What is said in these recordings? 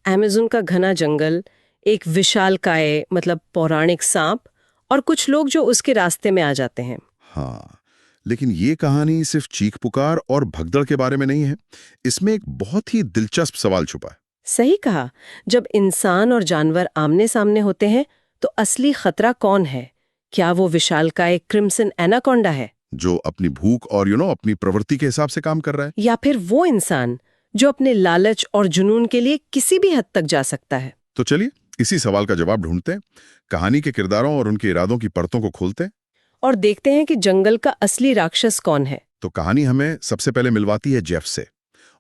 Amazon का घना जंगल, एक विशालकाय मतलब पौराणिक सांप और कुछ लोग जो उसके रास्ते में आ जाते हैं। हाँ, लेकिन ये कहानी सिर्फ चीख पुकार और भगदड़ के बारे में नहीं है। इसमें एक बहुत ही दिलचस्प सवाल छुपा है। सही कहा। जब इंसान और जानवर आमने सामने होते हैं तो असली खतरा कौन है? क्या वो विशालकाय क्रिम्सन एनाकोंडा है, जो अपनी भूख और अपनी प्रवृत्ति के हिसाब से काम कर रहा है। या फिर वो इंसान जो अपने लालच और जुनून के लिए किसी भी हद तक जा सकता है? तो चलिए इसी सवाल का जवाब ढूंढते हैं। कहानी के किरदारों और उनके इरादों की परतों को खोलते हैं। और देखते हैं कि जंगल का असली राक्षस कौन है। तो कहानी हमें सबसे पहले मिलवाती है जेफ से।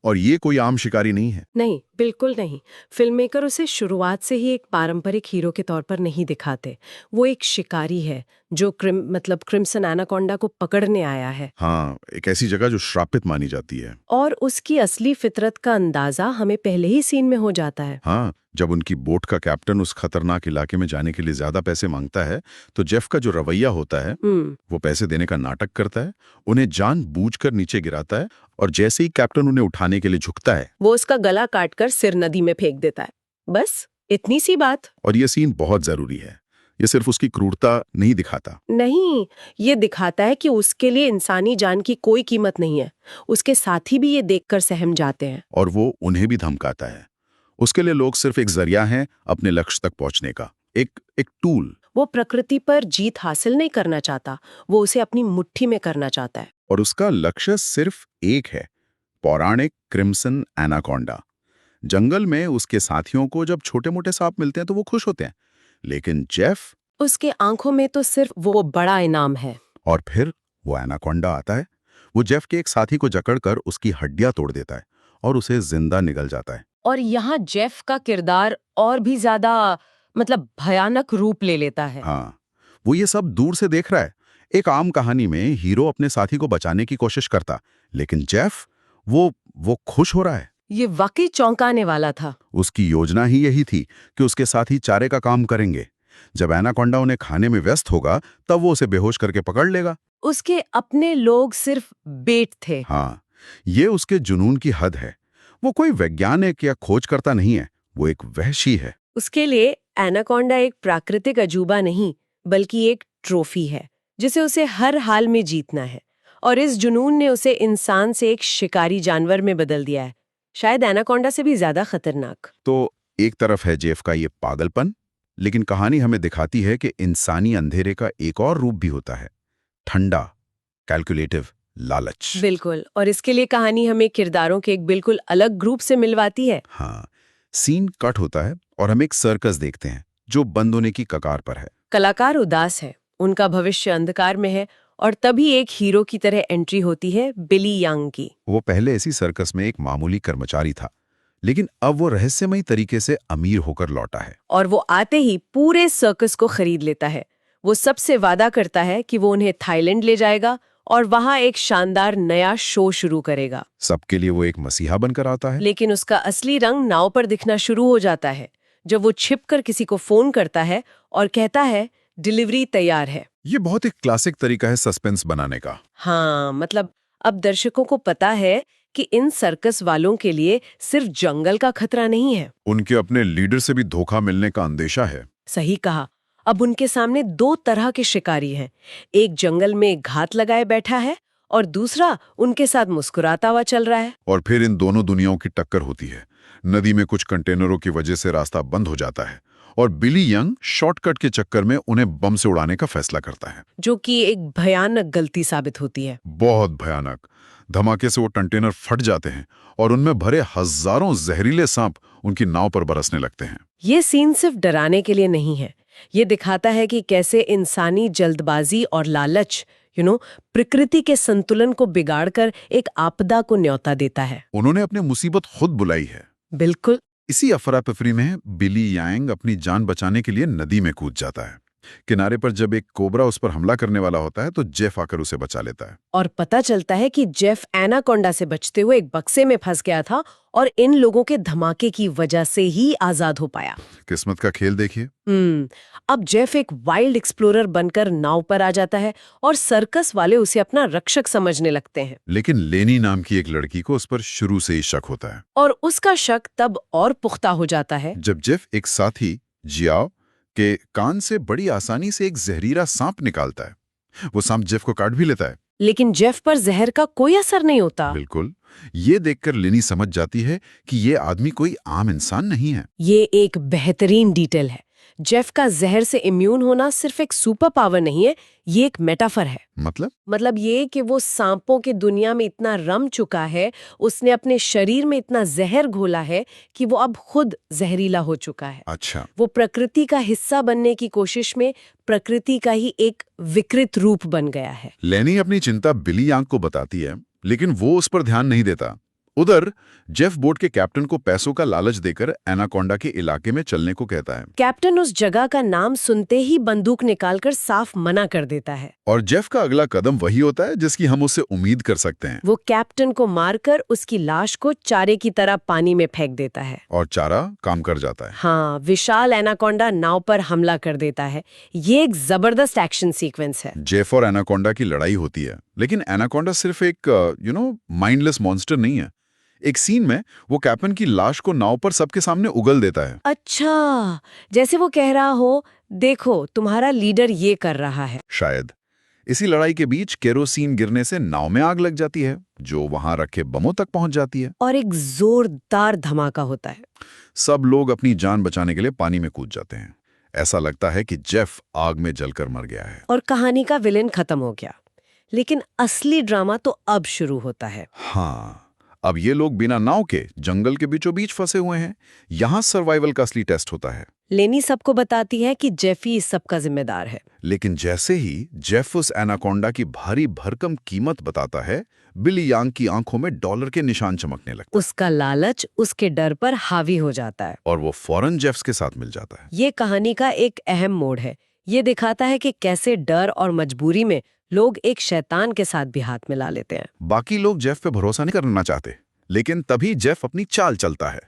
और ये कोई आम शिकारी नहीं है। नहीं, बिल्कुल नहीं। फिल्ममेकर उसे शुरुआत से ही एक पारंपरिक हीरो के तौर पर नहीं दिखाते। वो एक शिकारी है जो क्रिम्सन एनाकोंडा को पकड़ने आया है। हाँ, एक ऐसी जगह जो श्रापित मानी जाती है। और उसकी असली फितरत का अंदाजा हमें पहले ही सीन में हो जाता है। हाँ, जब उनकी बोट का कैप्टन उस खतरनाक इलाके में जाने के लिए ज्यादा पैसे मांगता है तो जेफ का जो रवैया होता है वो पैसे देने का नाटक करता है, उन्हें जानबूझकर नीचे गिराता है और जैसे ही कैप्टन उन्हें उठाने के लिए झुकता है वो उसका गला काटकर सिर नदी में फेंक देता है। बस इतनी सी बात। और ये सीन बहुत जरूरी है। ये सिर्फ उसकी क्रूरता नहीं दिखाता। नहीं, ये दिखाता है कि उसके लिए इंसानी जान की कोई कीमत नहीं है। उसके साथी भी ये देखकर सहम जाते हैं। और वो उन्हें भी धमकाता है। उसके लिए लोग सिर्फ एक जरिया हैं अपने लक्ष्य तक पहुंचने का, एक टूल। वो प्रकृति पर जीत हासिल नहीं करना चाहता, वो उसे अपनी मुट्ठी में करना चाहता है। और उसका लक्ष्य सिर्फ एक है, पौराणिक क्रिम्सन एनाकोंडा। जंगल में उसके साथियों को जब छोटे मोटे सांप मिलते हैं तो वो खुश होते हैं, लेकिन जेफ, उसके आंखों में तो सिर्फ वो बड़ा इनाम है। और फिर वो एनाकोंडा आता है। वो जेफ के एक साथी को जकड़कर उसकी हड्डियां तोड़ देता है और उसे जिंदा निगल जाता है। और यहाँ जेफ का किरदार और भी ज्यादा भयानक रूप ले लेता है। हाँ, वो ये सब दूर से देख रहा है। एक आम कहानी में हीरो अपने साथी को बचाने की कोशिश करता, लेकिन जेफ वो खुश हो रहा है। ये वाकई चौंकाने वाला था। उसकी योजना ही यही थी कि उसके साथी चारे का काम करेंगे। जब एनाकोंडा उन्हें खाने में व्यस्त होगा तब वो उसे बेहोश करके पकड़ लेगा। उसके अपने लोग सिर्फ बेट थे। हाँ, ये उसके जुनून की हद है। वो कोई वैज्ञानिक या खोजकर्ता नहीं है, वो एक वहशी है। उसके लिए एनाकोंडा एक प्राकृतिक अजूबा नहीं, बल्कि एक ट्रॉफी है जिसे उसे हर हाल में जीतना है। और इस जुनून ने उसे इंसान से एक शिकारी जानवर में बदल दिया है, शायद एनाकोंडा से भी ज्यादा खतरनाक। तो एक तरफ है जेफ का ये पागलपन, लेकिन कहानी हमें दिखाती है कि इंसानी अंधेरे का एक और रूप भी होता है, ठंडा, कैलकुलेटिव लालच। बिल्कुल। और इसके लिए कहानी हमें किरदारों के एक बिल्कुल अलग ग्रुप से मिलवाती है। हाँ, सीन कट होता है और हम एक सर्कस देखते हैं जो बंद होने की कगार पर है। कलाकार उदास है, उनका भविष्य अंधकार में है, और तभी एक हीरो की तरह एंट्री होती है बिली यांग की। वो पहले इसी सर्कस में एक मामूली कर्मचारी था, लेकिन अब वो रहस्यमयी तरीके से अमीर होकर लौटा है। और वो आते ही पूरे सर्कस को खरीद लेता है। वो सबसे वादा करता है कि वो उन्हें थाईलैंड ले जाएगा और वहां एक शानदार नया शो शुरू करेगा। सबके लिए वो एक मसीहा बनकर आता है। लेकिन उसका असली रंग नाव पर दिखना शुरू हो जाता है जब वो छिपकर किसी को फोन करता है और कहता है डिलीवरी तैयार है। ये बहुत एक क्लासिक तरीका है सस्पेंस बनाने का। हाँ, अब दर्शकों को पता है कि इन सर्कस वालों के लिए सिर्फ जंगल का खतरा नहीं है, उनके अपने लीडर से भी धोखा मिलने का अंदेशा है। सही कहा। अब उनके सामने दो तरह के शिकारी हैं, एक जंगल में घात लगाए बैठा है और दूसरा उनके साथ मुस्कुराता हुआ चल रहा है। और फिर इन दोनों दुनियाओं की टक्कर होती है। नदी में कुछ कंटेनरों की वजह से रास्ता बंद हो जाता है और बिली यंग शॉर्टकट के चक्कर में उन्हें बम से उड़ाने का फैसला करता है, जो कि एक भयानक गलती साबित होती है। बहुत भयानक। धमाके से वो कंटेनर फट जाते हैं और उनमें भरे हजारों जहरीले सांप उनकी नाव पर बरसने लगते हैं। ये सीन सिर्फ डराने के लिए नहीं है, ये दिखाता है कि कैसे इंसानी जल्दबाजी और लालच प्रकृति के संतुलन को बिगाड़कर एक आपदा को न्योता देता है। उन्होंने अपनी मुसीबत खुद बुलाई है। बिल्कुल। इसी अफरा तफरी में बिली यांग अपनी जान बचाने के लिए नदी में कूद जाता है। किनारे पर जब एक कोबरा उस पर हमला करने वाला होता है तो जेफ आकर उसे बचा लेता है। और पता चलता है कि जेफ एनाकोंडा से बचते हुए एक बक्से में फंस गया था और इन लोगों के धमाके की वजह से ही आजाद हो पाया। किस्मत का खेल देखिए। अब जेफ एक वाइल्ड एक्सप्लोरर बनकर नाव पर आ जाता है और सर्कस वाले उसे अपना रक्षक समझने लगते हैं। लेकिन लेनी नाम की एक लड़की को उस पर शुरू से ही शक होता है। और उसका शक तब और पुख्ता हो जाता है जब जेफ एक साथी जियाओ के कान से बड़ी आसानी से एक जहरीला सांप निकालता है। वो सांप जेफ को काट भी लेता है, लेकिन जेफ पर जहर का कोई असर नहीं होता। बिल्कुल। ये देखकर लेनी समझ जाती है कि ये आदमी कोई आम इंसान नहीं है। ये एक बेहतरीन डिटेल है। जेफ का जहर से इम्यून होना सिर्फ एक सुपर पावर नहीं है, ये एक मेटाफर है। मतलब ये कि वो सांपों की दुनिया में इतना रम चुका है, उसने अपने शरीर में इतना जहर घोला है कि वो अब खुद जहरीला हो चुका है। अच्छा। वो प्रकृति का हिस्सा बनने की कोशिश में प्रकृति का ही एक विकृत रूप बन गया है। लेनी अपनी चिंता बिली यांग को बताती है, लेकिन वो उस पर ध्यान नहीं देता। उधर जेफ बोट के कैप्टन को पैसों का लालच देकर एनाकोंडा के इलाके में चलने को कहता है। कैप्टन उस जगह का नाम सुनते ही बंदूक निकालकर साफ मना कर देता है। और जेफ का अगला कदम वही होता है जिसकी हम उससे उम्मीद कर सकते हैं। वो कैप्टन को मारकर उसकी लाश को चारे की तरह पानी में फेंक देता है। और चारा काम कर जाता है। हाँ, विशाल एनाकोंडा नाव पर हमला कर देता है। ये एक जबरदस्त एक्शन सीक्वेंस है। जेफ और एनाकोंडा की लड़ाई होती है, लेकिन एनाकोंडा सिर्फ एक माइंडलेस मॉन्स्टर नहीं है। एक सीन में वो कैप्टन की लाश को नाव पर सबके सामने उगल देता है। अच्छा, जैसे वो कह रहा हो, देखो तुम्हारा लीडर ये कर रहा है। शायद इसी लड़ाई के बीच केरोसिन गिरने से नाव में आग लग जाती है, जो वहां रखे बमों तक पहुंच जाती है और एक जोरदार धमाका होता है। सब लोग अपनी जान बचाने के लिए पानी में कूद जाते हैं। ऐसा लगता है कि जेफ आग में जलकर मर गया है और कहानी का विलेन खत्म हो गया। लेकिन असली ड्रामा तो अब शुरू होता है। हाँ, अब ये लोग बिना नाव के जंगल के बीचों बीच फंसे हुए हैं। यहाँ सर्वाइवल का असली टेस्ट होता है। लेनी सबको बताती है कि जेफ ही इस सब का जिम्मेदार है। लेकिन जैसे ही जेफ उस एनाकोंडा की भारी भरकम कीमत बताता है, बिली यांग की आंखों में डॉलर के निशान चमकने लगते हैं। उसका लालच उसके डर पर हावी हो जाता है और वो फौरन जेफ के साथ मिल जाता है। ये कहानी का एक अहम मोड़ है। ये दिखाता है कि कैसे डर और मजबूरी में लोग एक शैतान के साथ भी हाथ मिला लेते हैं। बाकी लोग जेफ पे भरोसा नहीं करना चाहते, लेकिन तभी जेफ अपनी चाल चलता है।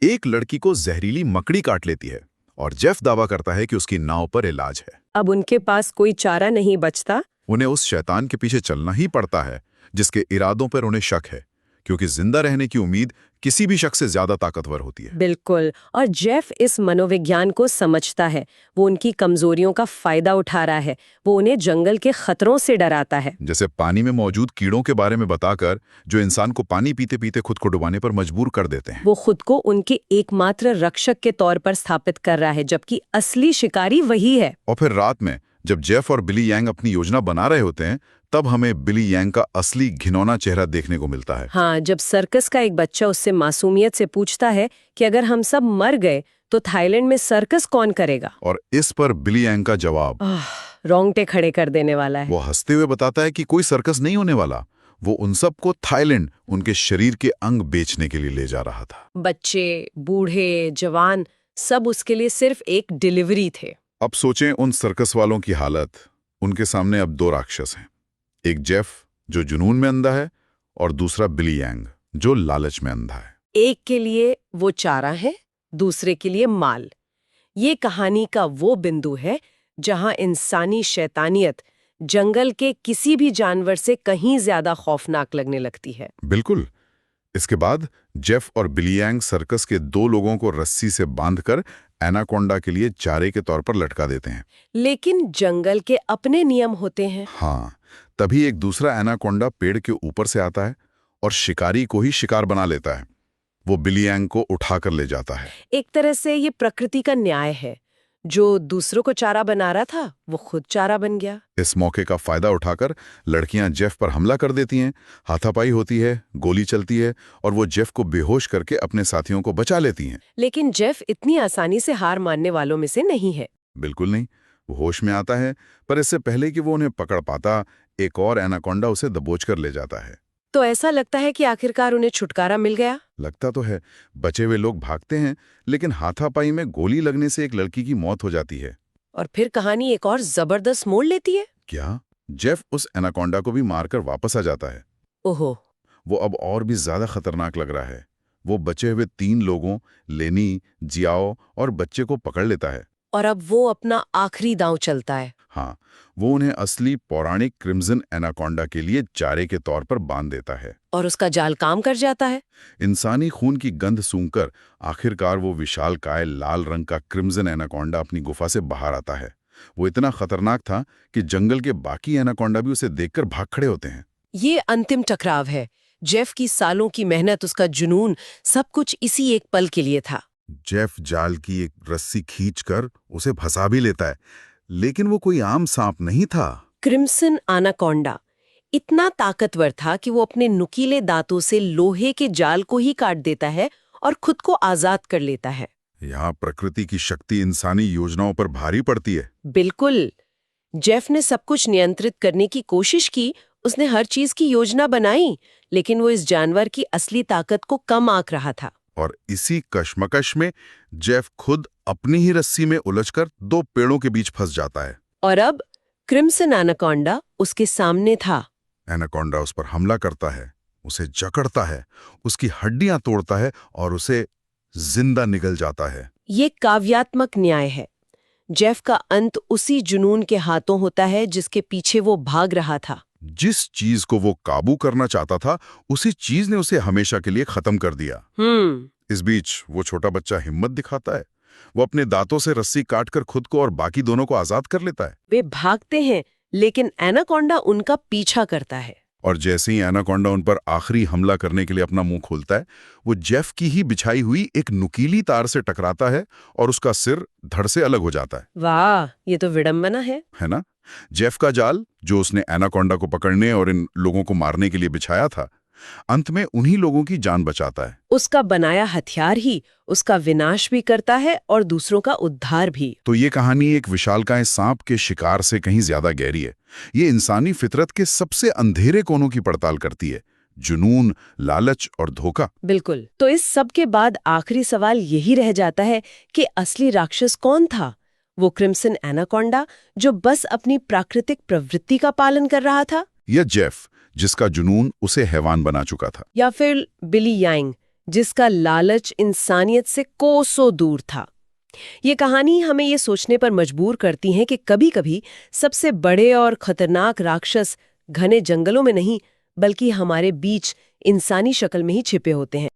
एक लड़की को जहरीली मकड़ी काट लेती है और जेफ दावा करता है कि उसकी नाव पर इलाज है। अब उनके पास कोई चारा नहीं बचता। उन्हें उस शैतान के पीछे चलना ही पड़ता है जिसके इरादों पर उन्हें शक है, क्योंकि जिंदा रहने की उम्मीद किसी भी शख्स से ज्यादा ताकतवर होती है। बिल्कुल, और जेफ इस मनोविज्ञान को समझता है। वो उनकी कमजोरियों का फायदा उठा रहा है। वो उन्हें जंगल के खतरों से डराता है, जैसे पानी में मौजूद कीड़ों के बारे में बताकर, जो इंसान को पानी पीते पीते खुद को डुबाने पर मजबूर कर देते हैं। वो खुद को उनके एकमात्र रक्षक के तौर पर स्थापित कर रहा है, जबकि असली शिकारी वही है। और फिर रात में जब जेफ और बिली यांग अपनी योजना बना रहे होते हैं, तब हमें बिली यांग का असली घिनौना चेहरा देखने को मिलता है। हाँ, जब सर्कस का एक बच्चा उससे मासूमियत से पूछता है कि अगर हम सब मर गए तो थाईलैंड में सर्कस कौन करेगा, और इस पर बिली यांग का जवाब रोंगटे खड़े कर देने वाला है। वो हंसते हुए बताता है कि कोई सर्कस नहीं होने वाला। वो उन सबको थाईलैंड उनके शरीर के अंग बेचने के लिए ले जा रहा था। बच्चे, बूढ़े, जवान, सब उसके लिए सिर्फ एक डिलीवरी थे। अब सोचें उन सर्कस वालों की हालत। उनके सामने अब दो राक्षस हैं, एक जेफ जो जुनून में अंधा है और दूसरा बिली यांग जो लालच में अंधा है। एक के लिए वो चारा है, दूसरे के लिए माल। ये कहानी का वो बिंदु है जहां इंसानी शैतानियत जंगल के किसी भी जानवर से कहीं ज्यादा खौफनाक लगने लगती है। बिल्कुल। इसके बाद जेफ और बिली यांग सर्कस के दो लोगों को रस्सी से बांधकर एनाकोंडा के लिए चारे के तौर पर लटका देते हैं। लेकिन जंगल के अपने नियम होते हैं। हाँ, तभी एक दूसरा एनाकोंडा पेड़ के ऊपर से आता है और शिकारी को ही शिकार बना लेता है। वो बिली यांग को उठाकर ले जाता है। एक तरह से ये प्रकृति का न्याय है। जो दूसरों को चारा बना रहा था वो खुद चारा बन गया। इस मौके का फायदा उठाकर लड़कियां जेफ पर हमला कर देती हैं। हाथापाई होती है, गोली चलती है और वो जेफ को बेहोश करके अपने साथियों को बचा लेती हैं। लेकिन जेफ इतनी आसानी से हार मानने वालों में से नहीं है। बिल्कुल नहीं। वो होश में आता है, पर इससे पहले कि वो उन्हें पकड़ पाता, एक और एनाकोंडा उसे दबोच कर ले जाता है। तो ऐसा लगता है कि आखिरकार उन्हें छुटकारा मिल गया। लगता तो है। बचे हुए लोग भागते हैं, लेकिन हाथापाई में गोली लगने से एक लड़की की मौत हो जाती है। और फिर कहानी एक और जबरदस्त मोड़ लेती है। क्या? जेफ उस एनाकोंडा को भी मारकर वापस आ जाता है। ओहो। वो अब और भी ज्यादा खतरनाक लग रहा है। वो बचे हुए 3 लोगों, लेनी, जियाओ और बच्चे को पकड़ लेता है। और अब वो अपना आखिरी दांव चलता है। हाँ, वो उन्हें असली पौराणिक क्रिम्सन एनाकोंडा के लिए चारे के तौर पर बांध देता है। और उसका जाल काम कर जाता है। इंसानी खून की गंध सूंघकर आखिरकार वो विशालकाय लाल रंग का क्रिम्सन एनाकोंडा अपनी गुफा से बाहर आता है। वो इतना खतरनाक था कि जंगल के बाकी एनाकोंडा भी उसे देखकर भाग खड़े होते हैं। ये अंतिम टकराव है। जेफ की सालों की मेहनत, उसका जुनून, सब कुछ इसी एक पल के लिए था। जेफ जाल की एक रस्सी खींचकर उसे फंसा भी लेता है, लेकिन वो कोई आम सांप नहीं था। क्रिम्सन एनाकोंडा इतना ताकतवर था कि वो अपने नुकीले दांतों से लोहे के जाल को ही काट देता है और खुद को आजाद कर लेता है। यहाँ प्रकृति की शक्ति इंसानी योजनाओं पर भारी पड़ती है। बिल्कुल। जेफ ने सब कुछ नियंत्रित करने की कोशिश की, उसने हर चीज की योजना बनाई, लेकिन वो इस जानवर की असली ताकत को कम आंक रहा था। और इसी कश्मकश में जेफ खुद अपनी ही रस्सी में उलझकर 2 पेड़ों के बीच फंस जाता है। और अब क्रिम्सन एनाकोंडा उसके सामने था। एनाकोंडा उस पर हमला करता है, उसे जकड़ता है, उसकी हड्डियां तोड़ता है और उसे जिंदा निगल जाता है। ये काव्यात्मक न्याय है। जेफ का अंत उसी जुनून के हाथों होता है जिसके पीछे वो भाग रहा था। जिस चीज को वो काबू करना चाहता था, उसी चीज ने उसे हमेशा के लिए खत्म कर दिया। इस बीच वो छोटा बच्चा हिम्मत दिखाता है। वो अपने दांतों से रस्सी काटकर खुद को और बाकी दोनों को आजाद कर लेता है। वे भागते हैं, लेकिन एनाकोंडा उनका पीछा करता है। और जैसे ही एनाकोंडा उन पर आखिरी हमला करने के लिए अपना मुंह खोलता है, वो जेफ की ही बिछाई हुई एक नुकीली तार से टकराता है और उसका सिर धड़ से अलग हो जाता है। वाह, ये तो विडंबना है ना? जेफ का जाल, जो उसने एनाकोंडा को पकड़ने और इन लोगों को मारने के लिए बिछाया था, अंत में उन्हीं लोगों की जान बचाता है। उसका बनाया हथियार ही उसका विनाश भी करता है और दूसरों का उद्धार भी। तो ये कहानी एक विशालकाय सांप के शिकार से कहीं ज्यादा गहरी है। ये इंसानी फितरत के सबसे अंधेरे कोनों की पड़ताल करती है, जुनून, लालच और धोखा। बिल्कुल। तो इस सब के बाद आखिरी सवाल यही रह जाता है कि असली राक्षस कौन था? वो क्रिम्सन एनाकोंडा जो बस अपनी प्राकृतिक प्रवृत्ति का पालन कर रहा था, या जेफ जिसका जुनून उसे हैवान बना चुका था, या फिर बिली यांग जिसका लालच इंसानियत से कोसों दूर था? ये कहानी हमें ये सोचने पर मजबूर करती है कि कभी-कभी सबसे बड़े और खतरनाक राक्षस घने जंगलों में नहीं, बल्कि हमारे बीच इंसानी शक्ल में ही छिपे होते हैं।